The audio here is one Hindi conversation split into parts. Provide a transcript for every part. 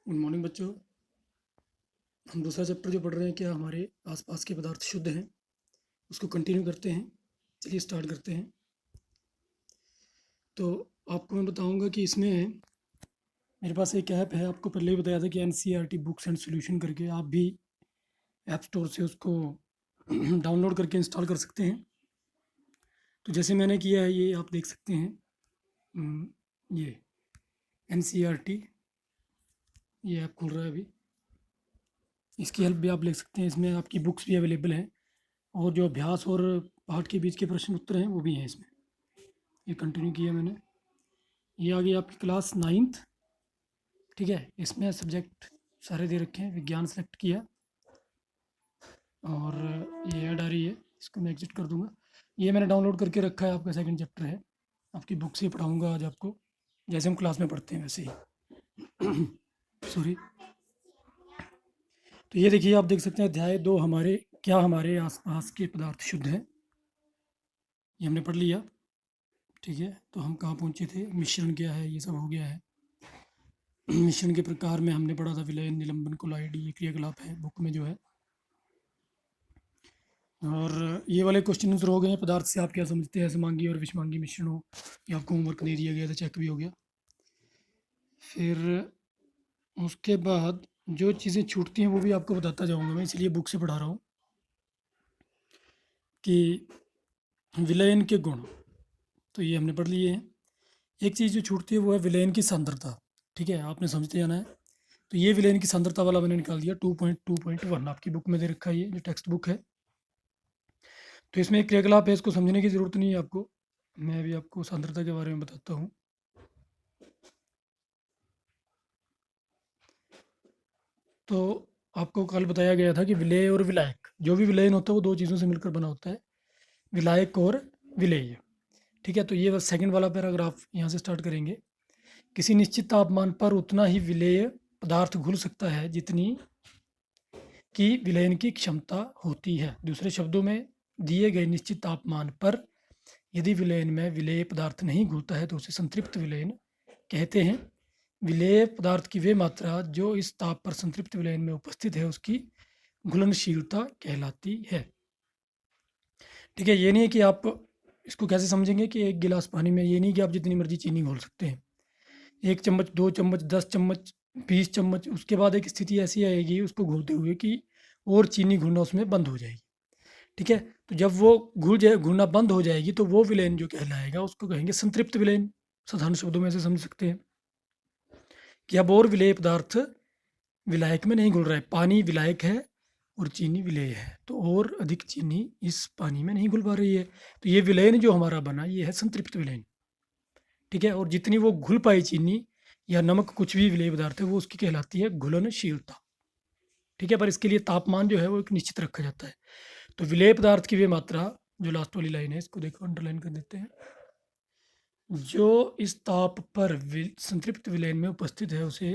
गुड मॉर्निंग बच्चों। हम दूसरा चैप्टर जो पढ़ रहे हैं, क्या हमारे आसपास के पदार्थ शुद्ध हैं, उसको कंटिन्यू करते हैं। चलिए स्टार्ट करते हैं। तो आपको मैं बताऊंगा कि इसमें मेरे पास एक ऐप है, आपको पहले ही बताया था कि NCERT बुक्स एंड सॉल्यूशन करके। आप भी ऐप स्टोर से उसको डाउनलोड करके इंस्टॉल कर सकते हैं। तो जैसे मैंने किया है, ये आप देख सकते हैं। ये NCERT, ये ऐप खुल रहा है अभी। इसकी हेल्प भी आप ले सकते हैं। इसमें आपकी बुक्स भी अवेलेबल हैं और जो अभ्यास और पाठ के बीच के प्रश्न उत्तर हैं वो भी हैं इसमें। ये कंटिन्यू किया मैंने। ये आ गई आपकी क्लास 9th। ठीक है, इसमें सब्जेक्ट सारे दे रखे हैं। विज्ञान सेलेक्ट किया और ये ऐड आ रही है, इसको मैं एग्जिट कर दूंगा। ये मैंने डाउनलोड करके रखा है, आपका सेकंड चैप्टर है। आपकी बुक से पढ़ाऊँगा आज आपको, जैसे हम क्लास में पढ़ते हैं वैसे ही। सॉरी। तो ये देखिए, आप देख सकते हैं अध्याय 2 हमारे, क्या हमारे आसपास के पदार्थ शुद्ध हैं, ये हमने पढ़ लिया। ठीक है, तो हम कहाँ पहुँचे थे, मिश्रण क्या है, ये सब हो गया है। मिश्रण के प्रकार में हमने पढ़ा था विलयन, निलंबन, कोलाइड, ये क्रियाकलाप है बुक में जो है। और ये वाले क्वेश्चन आंसर हो गए हैं। पदार्थ से आप क्या समझते हैं, समांगी और विषमांगी मिश्रणों, ये आपको होमवर्क दे दिया गया था, चेक भी हो गया। फिर उसके बाद जो चीज़ें छूटती हैं वो भी आपको बताता जाऊंगा मैं, इसलिए बुक से पढ़ा रहा हूँ। कि विलयन के गुण, तो ये हमने पढ़ लिए हैं। एक चीज़ जो छूटती है वो है विलयन की सांद्रता। ठीक है, आपने समझते जाना है। तो ये विलयन की सांद्रता वाला मैंने निकाल दिया, 2.2.1 आपकी बुक में दे रखा है, ये जो टेक्स्ट बुक है। तो इसमें एक क्रियाकलाप है, इसको समझने की ज़रूरत नहीं है आपको। मैं अभी आपको सांद्रता के बारे में बताता हूँ। तो आपको कल बताया गया था कि विलेय और विलायक, जो भी विलयन होता है वो दो चीज़ों से मिलकर बना होता है, विलायक और विलेय। ठीक है, तो ये बस सेकंड वाला पैराग्राफ यहाँ से स्टार्ट करेंगे। किसी निश्चित तापमान पर उतना ही विलेय पदार्थ घुल सकता है जितनी की विलयन की क्षमता होती है। दूसरे शब्दों में, दिए गए निश्चित तापमान पर यदि विलयन में विलेय पदार्थ नहीं घुलता है तो उसे संतृप्त विलयन कहते हैं। विलेय पदार्थ की वे मात्रा जो इस ताप पर संतृप्त विलयन में उपस्थित है उसकी घुलनशीलता कहलाती है। ठीक है, ये नहीं है कि आप इसको कैसे समझेंगे कि एक गिलास पानी में, ये नहीं कि आप जितनी मर्जी चीनी घोल सकते हैं। 1 चम्मच, 2 चम्मच, 10 चम्मच, 20 चम्मच, उसके बाद एक स्थिति ऐसी आएगी उसको घोलते हुए कि और चीनी घुलना उसमें बंद हो जाएगी। ठीक है, तो जब वो घुलना बंद हो जाएगी तो वो विलयन जो कहलाएगा उसको कहेंगे संतृप्त विलयन। साधारण शब्दों में से समझ सकते हैं कि अब और विलेय पदार्थ विलायक में नहीं घुल रहा है। पानी विलायक है और चीनी विलेय है, तो और अधिक चीनी इस पानी में नहीं घुल पा रही है। तो ये विलयन जो हमारा बना, ये है संतृप्त विलयन। ठीक है, और जितनी वो घुल पाई चीनी या नमक, कुछ भी विलेय पदार्थ है, वो उसकी कहलाती है घुलनशीलता। ठीक है, पर इसके लिए तापमान जो है वो एक निश्चित रखा जाता है। तो विलेय पदार्थ की वे मात्रा, जो लास्ट वाली लाइन है इसको देखो, अंडरलाइन कर देते हैं, जो इस ताप पर संतृप्त विलयन में उपस्थित है उसे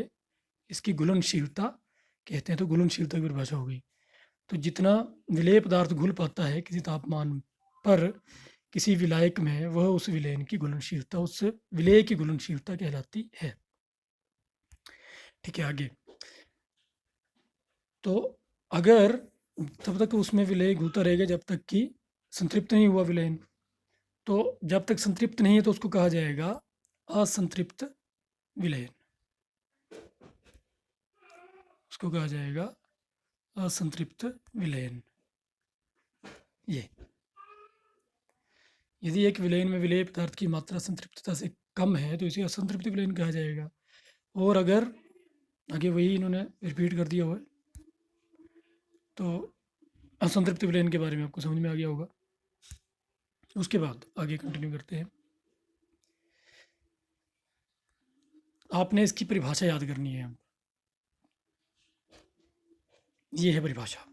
इसकी घुलनशीलता कहते हैं। तो घुलनशीलता की परिभाषा हो गई। तो जितना विलेय पदार्थ घुल पाता है किसी तापमान पर किसी विलायक में, वह उस विलयन की घुलनशीलता, उस विलेय की घुलनशीलता कहलाती है। ठीक है, आगे। तो अगर तब तक उसमें विलेय घुलता रहेगा जब तक कि संतृप्त नहीं हुआ विलयन। तो जब तक संतृप्त नहीं है तो उसको कहा जाएगा असंतृप्त विलयन। उसको कहा जाएगा असंतृप्त विलयन। ये यदि एक विलयन में विलेय पदार्थ की मात्रा संतृप्तता से कम है तो इसे असंतृप्त विलयन कहा जाएगा। और अगर, आगे वही इन्होंने रिपीट कर दिया हुआ है, तो असंतृप्त विलयन के बारे में आपको समझ में आ गया होगा। उसके बाद आगे कंटिन्यू करते हैं। आपने इसकी परिभाषा याद करनी है। ये है परिभाषा,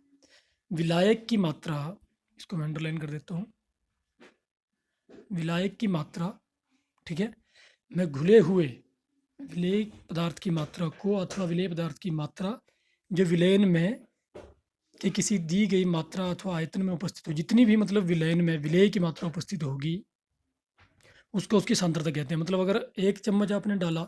विलायक की मात्रा, इसको मैं अंडरलाइन कर देता हूँ। विलायक की मात्रा, ठीक है, मैं घुले हुए विलेय पदार्थ की मात्रा को, अथवा विलेय पदार्थ की मात्रा जो विलयन में कि किसी दी गई मात्रा अथवा आयतन में उपस्थित हो, जितनी भी मतलब विलयन में विलेय की मात्रा उपस्थित होगी उसको उसकी सांद्रता कहते हैं। मतलब अगर 1 चम्मच आपने डाला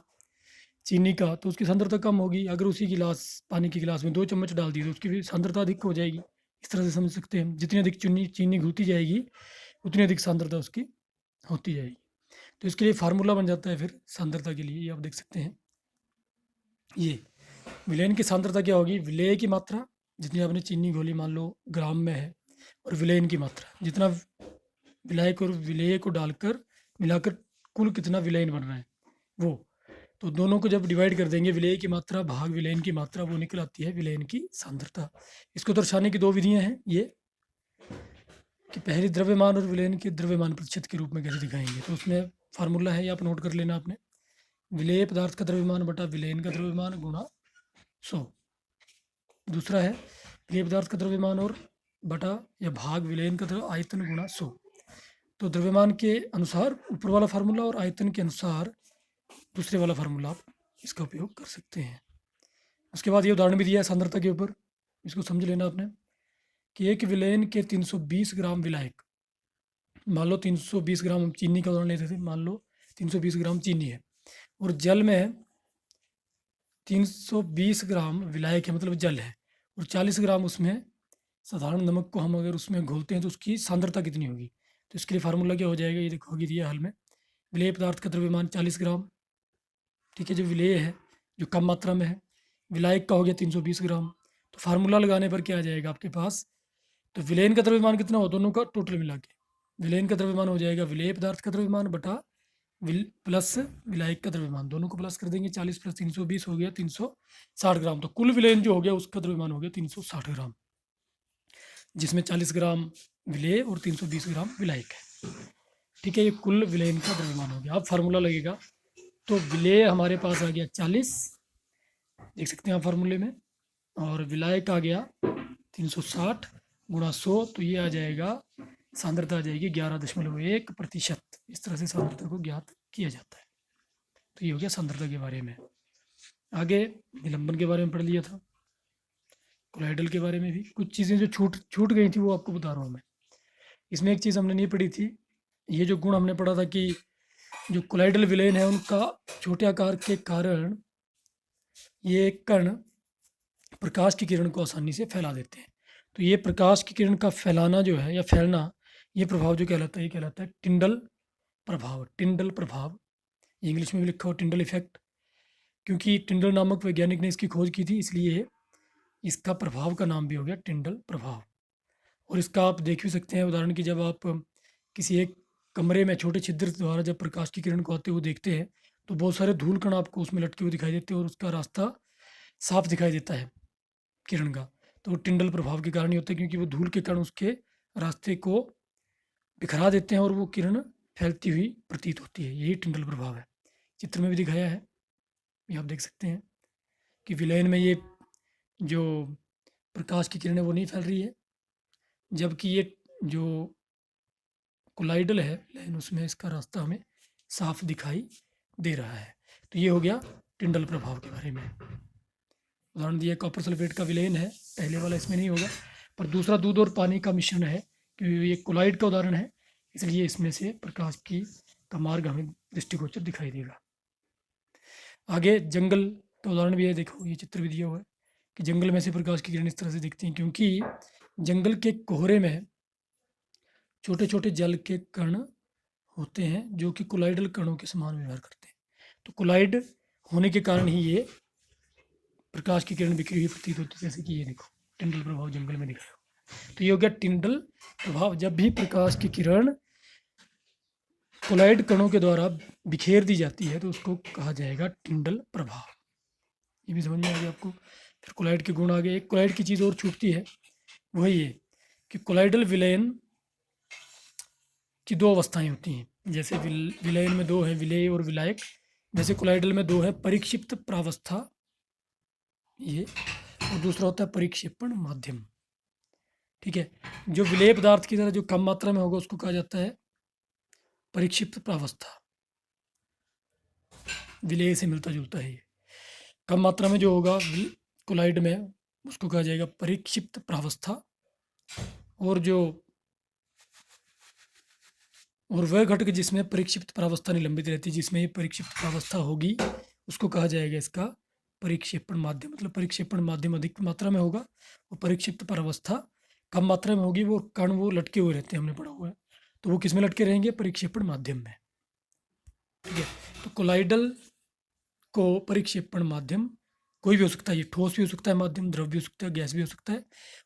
चीनी का, तो उसकी सांद्रता कम होगी। अगर उसी गिलास पानी के गिलास में 2 चम्मच डाल दिए तो उसकी भी सांद्रता अधिक हो जाएगी। इस तरह से समझ सकते हैं, जितनी अधिक चीनी चीनी घुलती जाएगी उतनी अधिक सांद्रता उसकी होती जाएगी। तो इसके लिए फार्मूला बन जाता है फिर सांद्रता के लिए, ये आप देख सकते हैं। ये विलयन की सांद्रता क्या होगी, विलेय की मात्रा जितनी आपने चीनी घोली मान लो ग्राम में है, और विलयन की मात्रा जितना विलायक और विलेय को डालकर मिलाकर कुल कितना विलयन बन रहा है वो। तो दोनों को जब डिवाइड कर देंगे, विलेय की मात्रा भाग विलयन की मात्रा, वो निकल आती है विलयन की सांद्रता। इसको दर्शाने की 2 विधियां हैं ये, कि पहली द्रव्यमान और विलयन के द्रव्यमान प्रतिशत के रूप में कैसे दिखाएंगे। तो उसमें फार्मूला है, ये आप नोट कर लेना आपने। विलेय पदार्थ का द्रव्यमान बटा विलयन का द्रव्यमान गुणा 100। दूसरा है विलेय पदार्थ का द्रव्यमान और बटा या भाग विलयन का आयतन गुणा 100। तो द्रव्यमान के अनुसार ऊपर वाला फार्मूला और आयतन के अनुसार दूसरे वाला फार्मूला आप इसका उपयोग कर सकते हैं। उसके बाद ये उदाहरण भी दिया है सांद्रता के ऊपर, इसको समझ लेना आपने, कि एक विलयन के 320 ग्राम विलायक, मान लो 320 ग्राम, हम चीनी का उदाहरण लेते थे, मान लो 320 ग्राम चीनी है और जल में 320 ग्राम विलायक है, मतलब जल है, और 40 ग्राम उसमें साधारण नमक को हम अगर उसमें घोलते हैं तो उसकी सांद्रता कितनी होगी। तो इसके लिए फार्मूला क्या हो जाएगा, ये देखोगे दिया हल में। विलेय पदार्थ का द्रव्यमान 40 ग्राम, ठीक है, जो विलेय है जो कम मात्रा में है, विलायक का हो गया 320 ग्राम। तो फार्मूला लगाने पर क्या आ जाएगा आपके पास, तो विलेयन का द्रव्यमान कितना हो, दोनों का टोटल मिला के विलेयन का द्रव्यमान हो जाएगा विलेय पदार्थ का द्रव्यमान बटा प्लस विलायक का द्रव्यमान, दोनों को प्लस कर देंगे। 40 प्लस 320 हो गया 360 ग्राम। तो कुल विलेयन जो हो गया उसका द्रव्यमान हो गया 360 ग्राम, जिसमें 40 ग्राम विलेय और 320 ग्राम विलायक है। ठीक है, ये कुल विलेयन का द्रव्यमान हो गया। अब फार्मूला लगेगा, तो विलेय हमारे पास आ गया 40, देख सकते हैं आप फार्मूले में, और विलायक आ गया 360 गुणा 100, तो ये आ जाएगा सांद्रता आ जाएगी 11.1%। इस तरह से सांद्रता को ज्ञात किया जाता है। तो ये हो गया सांद्रता के बारे में। आगे निलंबन के बारे में पढ़ लिया था, कोलाइडल के बारे में भी कुछ चीज़ें जो छूट छूट गई थी वो आपको बता रहा हूँ मैं। इसमें एक चीज़ हमने नहीं पढ़ी थी, ये जो गुण हमने पढ़ा था कि जो कोलाइडल विलयन है उनका छोटे आकार के कारण ये कण प्रकाश की किरण को आसानी से फैला देते हैं। तो ये प्रकाश की किरण का फैलाना जो है या फैलना, ये प्रभाव जो कहलाता है, ये कहलाता है टिंडल प्रभाव। टिंडल प्रभाव, इंग्लिश में भी लिखा हो टिंडल इफेक्ट, क्योंकि टिंडल नामक वैज्ञानिक ने इसकी खोज की थी, इसलिए इसका प्रभाव का नाम भी हो गया टिंडल प्रभाव। और इसका आप देख भी सकते हैं उदाहरण की, जब आप किसी एक कमरे में छोटे छिद्र द्वारा जब प्रकाश की किरण को आते हुए देखते हैं तो बहुत सारे धूल कण आपको उसमें लटके हुए दिखाई देते हैं और उसका रास्ता साफ दिखाई देता है किरण का। तो वो टिंडल प्रभाव के कारण ही होता है, क्योंकि वो धूल के कण उसके रास्ते को बिखरा देते हैं और वो किरण फैलती हुई प्रतीत होती है। यही टिंडल प्रभाव है, चित्र में भी दिखाया है, ये आप देख सकते हैं कि विलयन में ये जो प्रकाश की किरण है वो नहीं फैल रही है, जबकि ये जो कोलाइडल है विलयन उसमें इसका रास्ता हमें साफ दिखाई दे रहा है। तो ये हो गया टिंडल प्रभाव के बारे में। उदाहरण दिया कॉपर सल्फेट का विलयन है, पहले वाला इसमें नहीं होगा, पर दूसरा दूध और पानी का मिश्रण है, क्योंकि ये कोलाइड का उदाहरण है, इसलिए इसमें से प्रकाश की का मार्ग हमें दृष्टिगोचर दिखाई देगा। आगे जंगल का उदाहरण भी है, देखो ये चित्र भी दिया हुआ है कि जंगल में से प्रकाश की किरण इस तरह से दिखती हैं, क्योंकि जंगल के कोहरे में छोटे छोटे जल के कण होते हैं जो कि कोलाइडल कणों के समान व्यवहार करते हैं। तो कोलाइड होने के कारण ही ये प्रकाश की किरण बिखरी हुई प्रतीत होती है, जैसे कि ये देखो टिंडल प्रभाव जंगल में दिखाया। तो ये हो गया टिंडल प्रभाव। जब भी प्रकाश की किरण कोलाइड कणों के द्वारा बिखेर दी जाती है तो उसको कहा जाएगा टिंडल प्रभाव। ये भी समझ में आ गया आपको। फिर कोलाइड के गुण आ गए। एक कोलाइड की चीज़ और छूटती है, वही ये कि कोलाइडल विलयन की 2 अवस्थाएं होती हैं। जैसे विलयन में 2 हैं, विलेय और विलायक, जैसे कोलाइडल में 2 है, परिक्षिप्त प्रावस्था ये, और दूसरा होता है परिक्षेपण माध्यम। ठीक है, जो विलेय पदार्थ की तरह जो कम मात्रा में होगा उसको कहा जाता है परिक्षिप्त प्रावस्था, विलेय से मिलता जुलता है ये। कम मात्रा में जो होगा कोलाइड में उसको कहा जाएगा परिक्षिप्त प्रावस्था, और वह घटक जिसमें परिक्षिप्त प्रावस्था निलंबित रहती है, जिसमें ये परिक्षिप्त प्रावस्था होगी उसको कहा जाएगा इसका परिक्षेपण माध्यम। मतलब परिक्षेपण माध्यम अधिक मात्रा में होगा और परिक्षिप्त परावस्था कम मात्रा में होगी। वो कण वो लटके हुए रहते हैं, हमने पढ़ा हुआ है। तो वो किस में लटके रहेंगे? परिक्षेपण माध्यम में। ठीक है, तो कोलाइडल को परिक्षेपण माध्यम कोई भी हो सकता है, ये ठोस भी हो सकता है माध्यम, द्रव भी हो सकता है, गैस भी हो सकता है,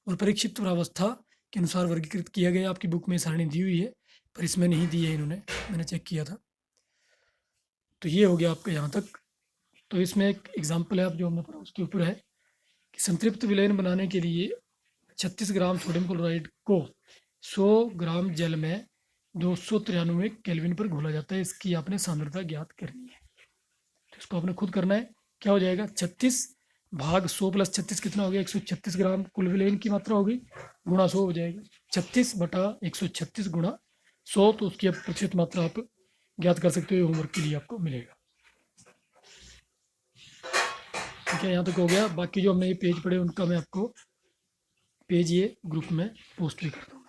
और परिक्षिप्त अवस्था के अनुसार वर्गीकृत किया गया। आपकी बुक में सारणी दी हुई है, पर इसमें नहीं दी है इन्होंने, मैंने चेक किया था। तो ये हो गया आपका यहाँ तक। तो इसमें एक एग्जाम्पल है, आप जो हमने पढ़ा उसके ऊपर है कि संतृप्त विलयन बनाने के लिए 36 ग्राम सोडियम क्लोराइड को 100 ग्राम जल में 293 केल्विन पर घोला जाता है। इसकी आपने सांद्रता ज्ञात करनी है। तो इसको आपने खुद करना है। क्या हो जाएगा? 36 भाग 100 प्लस 36 कितना हो गया? 136 ग्राम कुल विलयन की मात्रा होगी, गुणा 100 हो जाएगी। 36 बटा 136 गुणा 100, तो उसकी आप प्रतिशत मात्रा आप ज्ञात कर सकते हो। होमवर्क के लिए आपको मिलेगा। ठीक है, यहाँ तक हो गया। बाकी जो हमने ये पेज पढ़े उनका मैं आपको पेज ये ग्रुप में पोस्ट भी कर दूँगा।